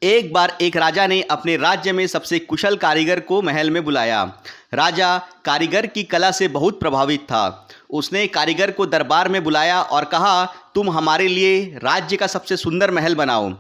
एक बार एक राजा ने अपने राज्य में सबसे कुशल कारीगर को महल में बुलाया। राजा कारीगर की कला से बहुत प्रभावित था। उसने कारीगर को दरबार में बुलाया और कहा, तुम हमारे लिए राज्य का सबसे सुंदर महल बनाओ।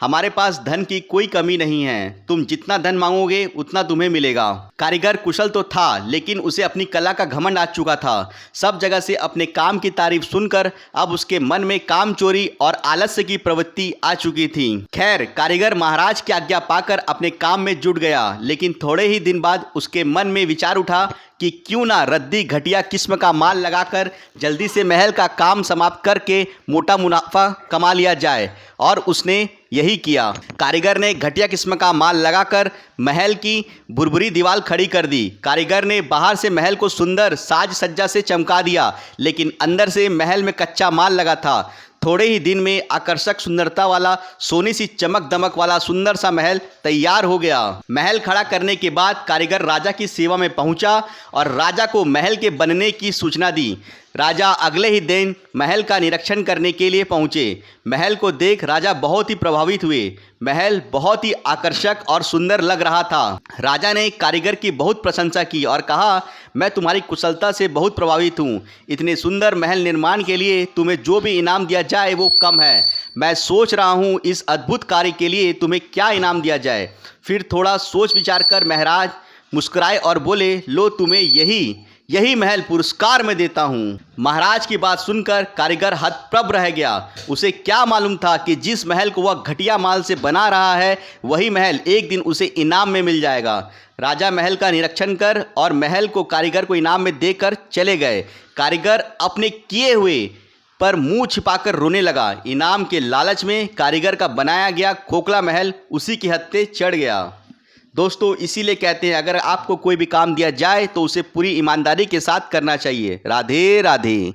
हमारे पास धन की कोई कमी नहीं है, तुम जितना धन मांगोगे उतना तुम्हें मिलेगा। कारीगर कुशल तो था, लेकिन उसे अपनी कला का घमंड आ चुका था। सब जगह से अपने काम की तारीफ सुनकर अब उसके मन में काम चोरी और आलस्य की प्रवृत्ति आ चुकी थी। खैर, कारीगर महाराज की आज्ञा पाकर अपने काम में जुट गया, लेकिन थोड़े ही दिन बाद उसके मन में विचार उठा कि क्यों ना रद्दी घटिया किस्म का माल लगाकर जल्दी से महल का काम समाप्त करके मोटा मुनाफा कमा लिया जाए। और उसने यही किया। कारीगर ने घटिया किस्म का माल लगाकर महल की भुरभुरी दीवार खड़ी कर दी। कारीगर ने बाहर से महल को सुंदर साज सज्जा से चमका दिया, लेकिन अंदर से महल में कच्चा माल लगा था। थोड़े ही दिन में आकर्षक सुंदरता वाला सोने सी चमक दमक वाला सुंदर सा महल तैयार हो गया। महल खड़ा करने के बाद कारीगर राजा की सेवा में पहुंचा और राजा को महल के बनने की सूचना दी। राजा अगले ही दिन महल का निरीक्षण करने के लिए पहुंचे। महल को देख राजा बहुत ही प्रभावित हुए। महल बहुत ही आकर्षक और सुंदर लग रहा था। राजा ने कारीगर की बहुत प्रशंसा की और कहा, मैं तुम्हारी कुशलता से बहुत प्रभावित हूँ। इतने सुंदर महल निर्माण के लिए तुम्हें जो भी इनाम दिया जाए वो कम है। मैं सोच रहा हूँ इस अद्भुत कार्य के लिए तुम्हें क्या इनाम दिया जाए। फिर थोड़ा सोच विचार कर महाराज मुस्कुराए और बोले, लो तुम्हें यही महल पुरस्कार में देता हूँ। महाराज की बात सुनकर कारीगर हतप्रभ रह गया। उसे क्या मालूम था कि जिस महल को वह घटिया माल से बना रहा है वही महल एक दिन उसे इनाम में मिल जाएगा। राजा महल का निरीक्षण कर और महल को कारीगर को इनाम में देकर चले गए। कारीगर अपने किए हुए पर मुंह छिपाकर रोने लगा। इनाम के लालच में कारीगर का बनाया गया खोखला महल उसी की हद से चढ़ गया। दोस्तों, इसीलिए कहते हैं अगर आपको कोई भी काम दिया जाए तो उसे पूरी ईमानदारी के साथ करना चाहिए। राधे राधे।